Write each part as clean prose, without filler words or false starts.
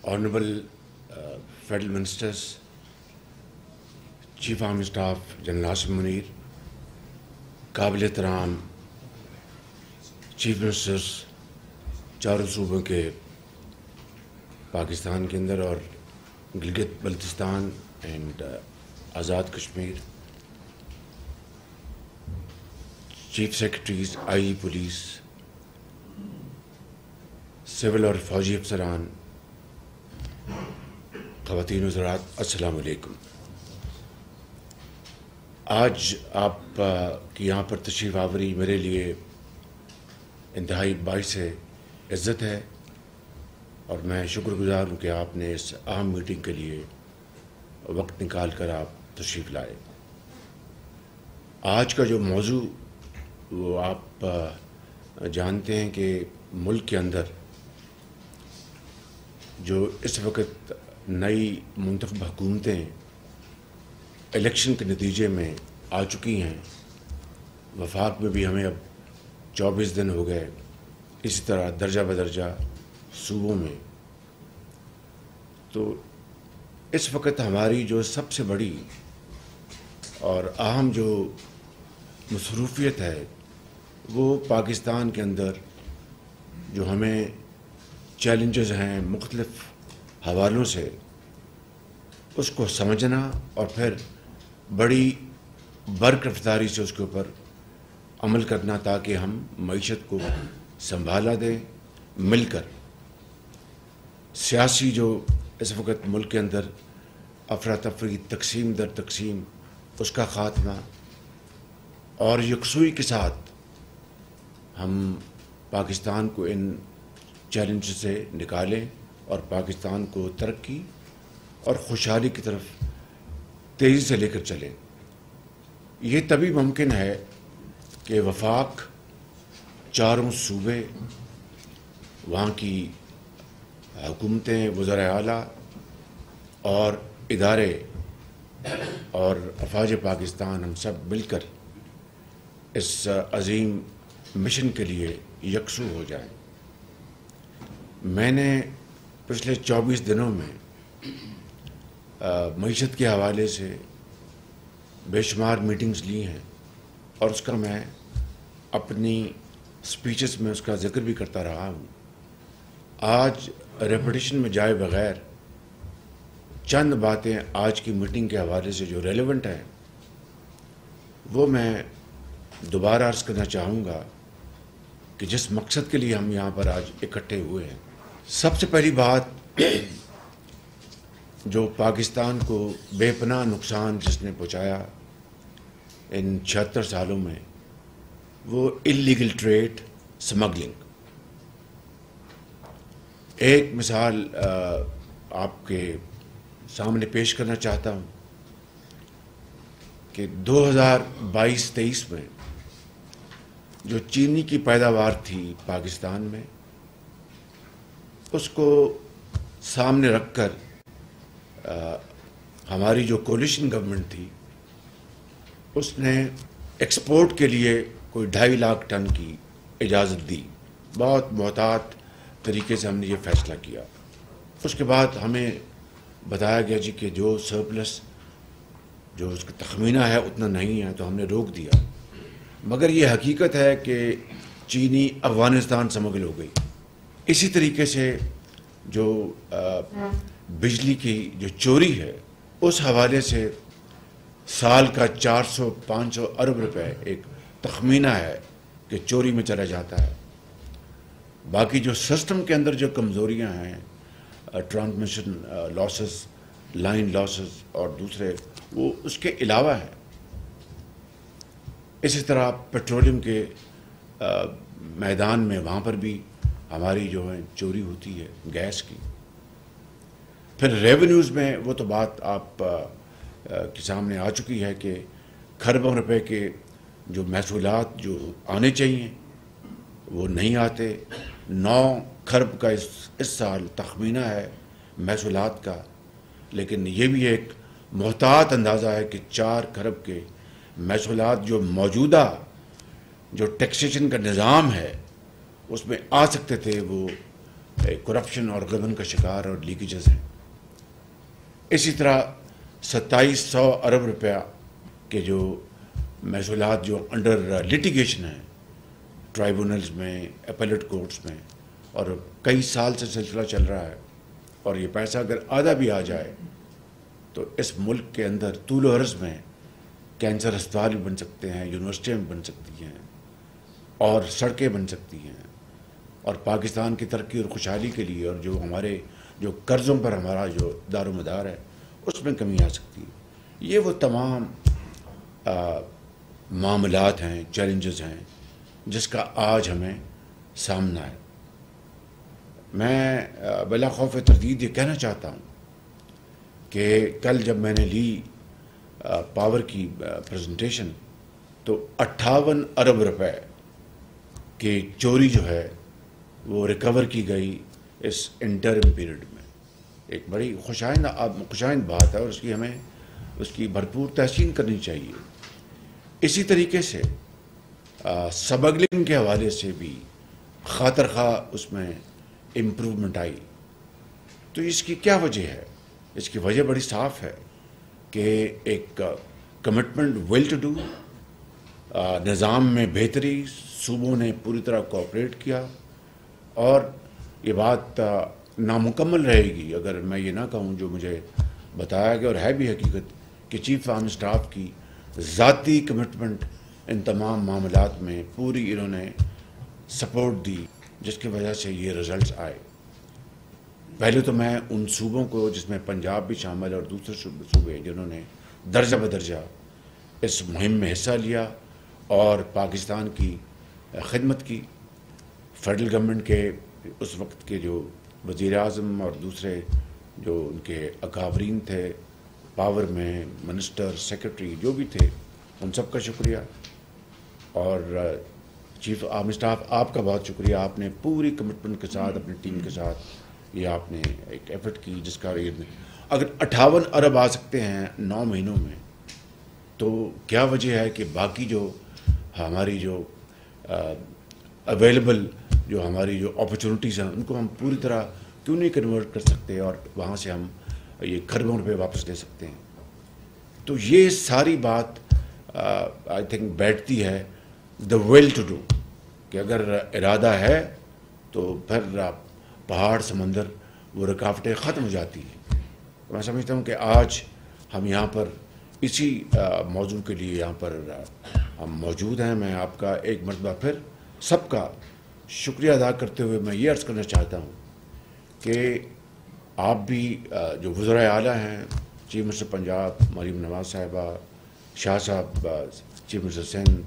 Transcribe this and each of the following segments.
Honorable Federal Ministers, Chief Army Staff General Asim Munir, قابل احترام chief ministers چاروں صوبوں کے پاکستان کے اندر اور Gilgit Baltistan and Azad Kashmir, chief secretaries I police, civil اور فوجی افسران، خواتین وزرات، السلام علیکم۔ آج آپ کی یہاں پر تشریف آوری میرے لیے انتہائی باعث عزت ہے اور میں شکر گزار ہوں کہ آپ نے اس اہم میٹنگ کے لیے وقت نکال کر آپ تشریف لائے۔ آج کا جو موضوع وہ آپ جانتے ہیں کہ ملک کے اندر جو اس وقت نئی منتخب حکومتیں الیکشن کے نتیجے میں آ چکی ہیں، وفاق میں بھی ہمیں اب 24 دن ہو گئے، اسی طرح درجہ بدرجہ صوبوں میں، تو اس وقت ہماری جو سب سے بڑی اور اہم جو مصروفیت ہے وہ پاکستان کے اندر جو ہمیں چیلنجز ہیں مختلف حوالوں سے، اس کو سمجھنا اور پھر بڑی برق رفتاری سے اس کے اوپر عمل کرنا تاکہ ہم معیشت کو سنبھالا دیں مل کر۔ سیاسی جو اس وقت ملک کے اندر افراتفری، تقسیم در تقسیم، اس کا خاتمہ اور یکسوئی کے ساتھ ہم پاکستان کو ان چیلنج سے نکالیں اور پاکستان کو ترقی اور خوشحالی کی طرف تیزی سے لے کر چلیں۔ یہ تبھی ممکن ہے کہ وفاق، چاروں صوبے، وہاں کی حکومتیں، وزرائے اعلیٰ اور ادارے اور افواج پاکستان، ہم سب مل کر اس عظیم مشن کے لیے یکسو ہو جائیں۔ میں نے پچھلے 24 دنوں میں معیشت کے حوالے سے بے شمار میٹنگز لی ہیں اور اس کا میں اپنی سپیچز میں اس کا ذکر بھی کرتا رہا ہوں۔ آج ریپیٹیشن میں جائے بغیر چند باتیں آج کی میٹنگ کے حوالے سے جو ریلیونٹ ہیں وہ میں دوبارہ عرض کرنا چاہوں گا کہ جس مقصد کے لیے ہم یہاں پر آج اکٹھے ہوئے ہیں۔ سب سے پہلی بات جو پاکستان کو بے پناہ نقصان جس نے پہنچایا ان 76 سالوں میں، وہ اللیگل ٹریڈ، سمگلنگ۔ ایک مثال آپ کے سامنے پیش کرنا چاہتا ہوں کہ 2022-23 میں جو چینی کی پیداوار تھی پاکستان میں، اس کو سامنے رکھ کر ہماری جو کولیشن گورنمنٹ تھی اس نے ایکسپورٹ کے لیے کوئی 2.5 لاکھ ٹن کی اجازت دی۔ بہت محتاط طریقے سے ہم نے یہ فیصلہ کیا۔ اس کے بعد ہمیں بتایا گیا جی کہ جو سرپلس جو اس کا تخمینہ ہے اتنا نہیں ہے، تو ہم نے روک دیا۔ مگر یہ حقیقت ہے کہ چینی افغانستان سمگل ہو گئی۔ اسی طریقے سے جو بجلی کی جو چوری ہے، اس حوالے سے سال کا 400-500 ارب روپے ایک تخمینہ ہے کہ چوری میں چلا جاتا ہے۔ باقی جو سسٹم کے اندر جو کمزوریاں ہیں، ٹرانسمیشن لاسز، لائن لاسز اور دوسرے، وہ اس کے علاوہ ہے۔ اسی طرح پیٹرولیم کے میدان میں وہاں پر بھی ہماری جو ہے چوری ہوتی ہے گیس کی۔ پھر ریونیوز میں وہ تو بات آپ کے سامنے آ چکی ہے کہ کھربوں روپے کے جو محصولات جو آنے چاہیے وہ نہیں آتے۔ 9 کھرب کا اس سال تخمینہ ہے محصولات کا، لیکن یہ بھی ایک محتاط اندازہ ہے کہ 4 کھرب کے محصولات جو موجودہ جو ٹیکسیشن کا نظام ہے اس میں آ سکتے تھے، وہ करप्शन और गबन का शिकार और लीकेजेस हैं। इसी तरह 2700 अरब रुपया के जो महसूलात जो अंडर लिटिगेशन हैं ट्राइब्यूनल्स में, अपीलेट कोर्ट्स में, और कई साल से सिलसिला चल रहा है, और ये पैसा अगर आधा भी आ जाए तो इस मुल्क के अंदर तूल अर्ज़ में कैंसर अस्पताल भी बन सकते हैं, यूनिवर्सिटियाँ भी बन सकती हैं, और सड़कें बन सकती हैं, और पाकिस्तान की तरक्की और खुशहाली के लिए और जो हमारे जो कर्ज़ों पर हमारा जो दारोमदार है उसमें कमी आ सकती है। ये वो तमाम मामलात हैं, चैलेंजेस हैं जिसका आज हमें सामना है। मैं बिला खौफ तरदीद ये कहना चाहता हूँ कि कल जब मैंने ली पावर की प्रेजेंटेशन तो 58 अरब रुपए की चोरी जो है वो रिकवर की गई इस इंटरिम पीरियड में। एक बड़ी खुशाइंद बात है और उसकी हमें उसकी भरपूर तहसीन करनी चाहिए। इसी तरीके से स्मगलिंग के हवाले से भी खातर खा उसमें इम्प्रूवमेंट आई। तो इसकी क्या वजह है? इसकी वजह बड़ी साफ है कि एक कमिटमेंट, विल टू डू, निज़ाम में बेहतरी, सूबों ने पूरी तरह कोऑपरेट किया। और ये बात नामुकम्मल रहेगी अगर मैं ये ना कहूँ जो मुझे बताया गया और है भी हकीकत कि चीफ आर्मी स्टाफ की ज़ाती कमिटमेंट इन तमाम मामलात में पूरी इन्होंने सपोर्ट दी, जिसकी वजह से ये रिज़ल्ट्स आए। पहले तो मैं उन सूबों को जिसमें पंजाब भी शामिल है और दूसरे सूबे जिन्होंने दर्जा बदर्जा इस मुहिम में हिस्सा लिया और पाकिस्तान की खिदमत की, फेडरल गवर्नमेंट के उस वक्त के जो वज़ीर आज़म और दूसरे जो उनके अकावरीन थे पावर में, मिनिस्टर, सेक्रेटरी जो भी थे, उन सब का शुक्रिया। और चीफ आर्मी स्टाफ आपका बहुत शुक्रिया, आपने पूरी कमिटमेंट के साथ अपनी टीम के साथ ये आपने एक एफर्ट की जिसका अगर 58 अरब आ सकते हैं 9 महीनों में तो क्या वजह है कि बाकी जो हमारी जो अवेलेबल जो हमारी जो अपॉर्चुनिटीज़ हैं उनको हम पूरी तरह क्यों नहीं कन्वर्ट कर सकते और वहाँ से हम ये खरबों रुपये वापस ले सकते हैं। तो ये सारी बात आई थिंक बैठती है द विल टू डू कि अगर इरादा है तो फिर पहाड़, समंदर, वो रुकावटें ख़त्म हो जाती हैं। तो मैं समझता हूँ कि आज हम यहाँ पर इसी मौजू के लिए यहाँ पर हम मौजूद हैं। मैं आपका एक मरतबा फिर सबका शुक्रिया अदा करते हुए मैं ये अर्ज़ करना चाहता हूँ कि आप भी जो वज़राए आला हैं, चीफ मिनिस्टर पंजाब मरीम नवाज़ साहिबा, शाह साहब chief minister Sindh,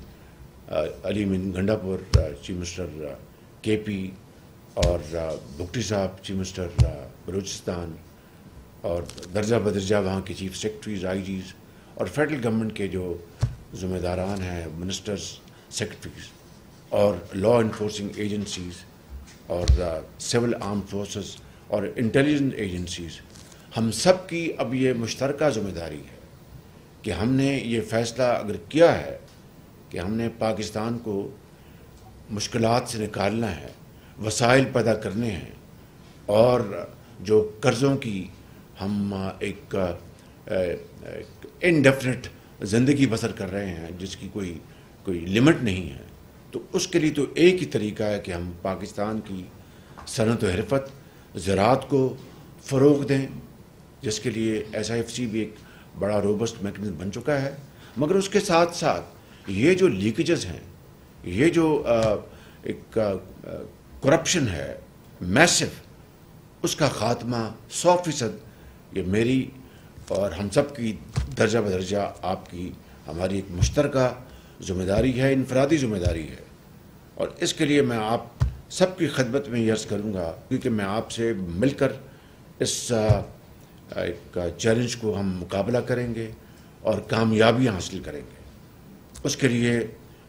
Ali Amin Gandapur chief minister KP, और भुट्टी साहब चीफ मिनिस्टर बलूचिस्तान, और दर्जा बदर्जा वहाँ के चीफ सेक्रेटरीज, आईजीज़, और फेडरल गवर्नमेंट के जो ज़िम्मेदारान हैं, मिनिस्टर्स, सेक्रेटरीज, और लॉ इन्फोर्सिंग एजेंसीज़, और सिविल आर्म फोर्सेस और इंटेलिजेंस एजेंसीज़, हम सब की अब ये मुश्तरका ज़िम्मेदारी है कि हमने ये फ़ैसला अगर किया है कि हमने पाकिस्तान को मुश्किलात से निकालना है, वसाइल पैदा करने हैं, और जो कर्ज़ों की हम एक इनडेफिनिट ज़िंदगी बसर कर रहे हैं जिसकी कोई लिमिट नहीं है, तो उसके लिए तो एक ही तरीका है कि हम पाकिस्तान की सनत व हरफत, ज़राअत को फ़रोग़ दें, जिसके लिए SIFC भी एक बड़ा रोबस्ट मैकेनिज़्म बन चुका है। मगर उसके साथ साथ ये जो लीकेजेस हैं, ये जो एक करप्शन है मैसिव, उसका ख़ात्मा 100% ये मेरी और हम सब की दर्जा बदर्जा आपकी हमारी एक मुश्तरका ज़िम्मेदारी है, इनफरादी ज़िम्मेदारी है। और इसके लिए मैं आप सबकी खिदमत में ये अर्ज़ करूँगा क्योंकि मैं आपसे मिलकर इस एक चैलेंज को हम मुकाबला करेंगे और कामयाबी हासिल करेंगे। उसके लिए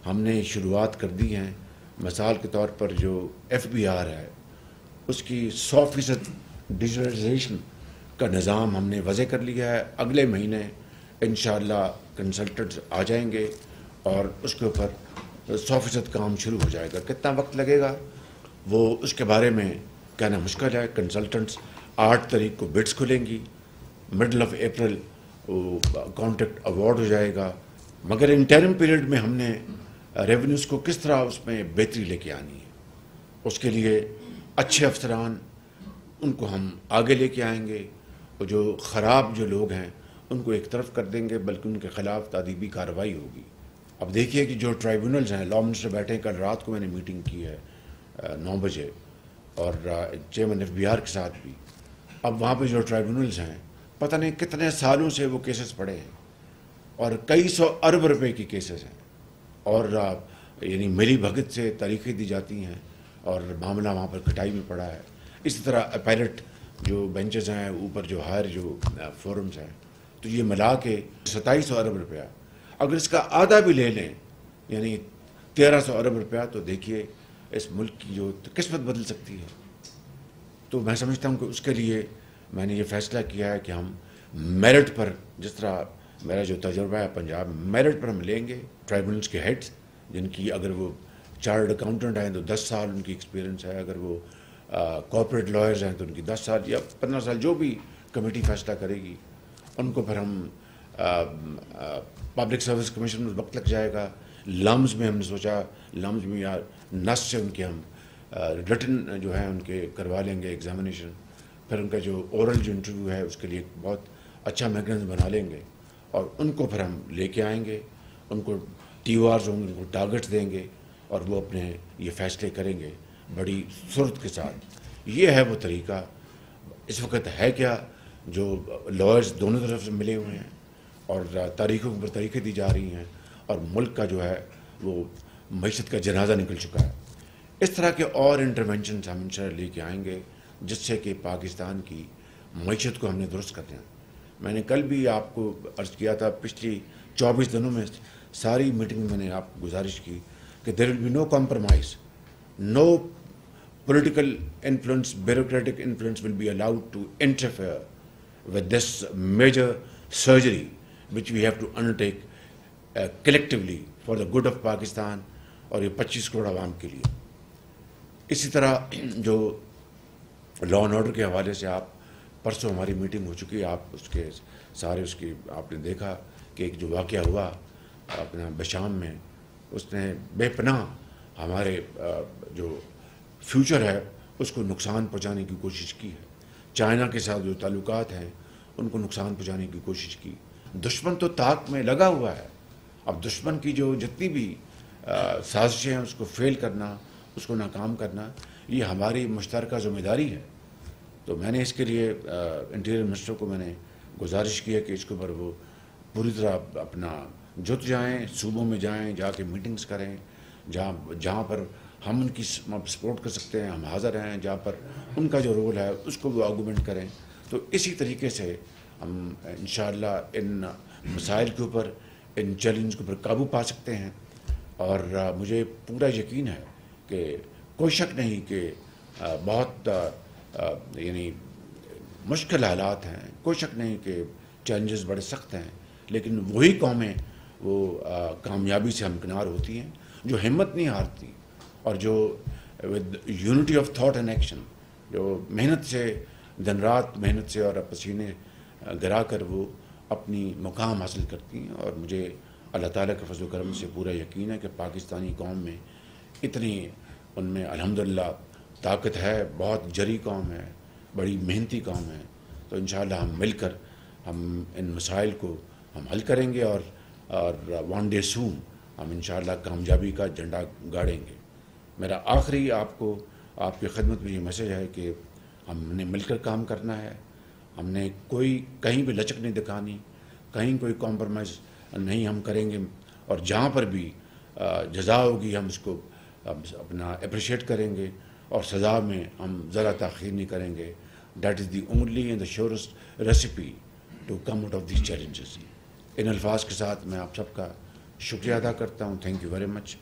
हमने शुरुआत कर दी हैं। मिसाल के तौर पर जो FBR है उसकी 100% डिजिटलाइजेशन का निज़ाम हमने वज़े कर लिया है। अगले महीने इंशाअल्लाह कंसल्टेंट्स आ जाएंगे और उसके ऊपर 100% काम शुरू हो जाएगा। कितना वक्त लगेगा वो उसके बारे में कहना मुश्किल है। कंसल्टेंट्स 8 तारीख को बिड्स खुलेंगी, middle of April contract award हो जाएगा। मगर इंटरिम पीरियड में हमने रेवेन्यूज़ को किस तरह उसमें बेहतरी लेके आनी है, उसके लिए अच्छे अफसरान उनको हम आगे लेके आएंगे, और जो ख़राब जो लोग हैं उनको एक तरफ कर देंगे, बल्कि उनके ख़िलाफ़ तादीबी कार्रवाई होगी। अब देखिए कि जो ट्राइब्यूनल्स हैं, लॉ मिनिस्टर बैठे हैं, कल रात को मैंने मीटिंग की है 9 बजे, और चेयरमैन FBR के साथ भी। अब वहाँ पे जो ट्राइब्यूनल्स हैं, पता नहीं कितने सालों से वो केसेस पड़े हैं, और कई सौ अरब रुपए की केसेस हैं, और यानी मिली भगत से तारीखें दी जाती हैं, और मामला वहाँ पर कटाई में पड़ा है। इसी तरह अपैलेट जो बेंचेस हैं, ऊपर जो हायर जो फोरम्स हैं, तो ये मिला के 2700 अरब रुपया, अगर इसका आधा भी ले लें यानी 1300 अरब रुपया, तो देखिए इस मुल्क की जो किस्मत बदल सकती है। तो मैं समझता हूँ कि उसके लिए मैंने ये फ़ैसला किया है कि हम मेरिट पर, जिस तरह मेरा जो तजुर्बा है पंजाब में, मेरिट पर हम लेंगे ट्राइब्यूनल्स के हेड्स, जिनकी अगर वो चार्टर्ड अकाउंटेंट हैं तो 10 साल उनकी एक्सपीरियंस है, अगर वो कॉर्पोरेट लॉयर्स हैं तो उनकी 10 साल या 15 साल, जो भी कमेटी फैसला करेगी, उनको फिर हम पब्लिक सर्विस कमीशन में वक्त लग जाएगा। लम्स में हमने सोचा, लम्स में या नस से उनके हम रिटन जो है उनके करवा लेंगे एग्जामिनेशन, फिर उनका जो ओरल जो इंटरव्यू है उसके लिए बहुत अच्छा मैकेनिज्म बना लेंगे, और उनको फिर हम लेके आएंगे, उनको TORs होंगे, उनको टारगेट्स देंगे, और वो अपने ये फैसले करेंगे बड़ी सुरत के साथ। ये है वो तरीका। इस वक्त है क्या, जो लॉयर्स दोनों तरफ से मिले हुए हैं, और तारीखों पर तारीखें दी जा रही हैं, और मुल्क का जो है वो मईशत का जनाजा निकल चुका है। इस तरह के और इंटरवेंशन हम इंशाअल्लाह लेके आएंगे, जिससे कि पाकिस्तान की मईशत को हमने दुरुस्त करना है। मैंने कल भी आपको अर्ज़ किया था, पिछली 24 दिनों में सारी मीटिंग में मैंने आपको गुजारिश की कि there will be no compromise, no political influence, bureaucratic influence will be allowed to interfere with this major surgery which we have to undertake collectively for the good of Pakistan और ये 25 करोड़ आवाम के लिए। इसी तरह जो लॉ एंड ऑर्डर के हवाले से आप परसों हमारी मीटिंग हो चुकी है, आप उसके सारे उसकी आपने देखा कि एक जो वाक़या हुआ अपना बशाम में, उसने बेपनाह हमारे जो फ्यूचर है उसको नुकसान पहुंचाने की कोशिश की है। चाइना के साथ जो ताल्लुकात हैं उनको नुकसान पहुंचाने की कोशिश की। दुश्मन तो ताक में लगा हुआ है, अब दुश्मन की जो जितनी भी साजिशें हैं उसको फेल करना, उसको नाकाम करना, ये हमारी मुश्तरका ज़िम्मेदारी है। तो मैंने इसके लिए इंटीरियर मिनिस्टर को मैंने गुजारिश की है कि इसके ऊपर वो पूरी तरह अपना जुट जाएँ, सूबों में जाएँ, जाके मीटिंग्स करें, जहाँ पर हम उनकी सपोर्ट कर सकते हैं हम हाज़िर हैं, जहाँ पर उनका जो रोल है उसको वो आर्गूमेंट करें। तो इसी तरीके से हम इंशाअल्लाह इन मसाइल के ऊपर, इन चैलेंज के ऊपर काबू पा सकते हैं। और मुझे पूरा यकीन है कि कोई शक नहीं कि बहुत यानी मुश्किल हालात हैं, कोई शक नहीं कि चैलेंजेस बड़े सख्त हैं, लेकिन वही कौमें वो कामयाबी से हमकिनार होती हैं जो हिम्मत नहीं हारती, और जो with unity of thought and action, जो मेहनत से, दिन रात मेहनत से और पसीने गिरा कर वो अपनी मुकाम हासिल करती हैं। और मुझे अल्लाह ताला के फज़ल करम से पूरा यकीन है कि पाकिस्तानी कौम में इतनी, उनमें अल्हम्दुलिल्लाह ताकत है, बहुत जरी कौम है, बड़ी मेहनती कौम है। तो इंशाअल्लाह हम मिलकर हम इन मसाइल को हम हल करेंगे, और वन डे सून हम इंशाअल्लाह कामयाबी का झंडा गाड़ेंगे। मेरा आखिरी आपको आपकी खिदमत में ये मैसेज है कि हमने मिलकर काम करना है, हमने कोई कहीं भी लचक नहीं दिखानी, कहीं कोई कॉम्प्रोमाइज़ नहीं हम करेंगे, और जहाँ पर भी जज़ा होगी हम उसको अपना अप्रिशिएट करेंगे, और सज़ा में हम ज़रा ताख़ीर नहीं करेंगे। That is the only and the surest recipe to come out of these challenges. इन अल्फाज के साथ मैं आप सबका शुक्रिया अदा करता हूँ। Thank you very much.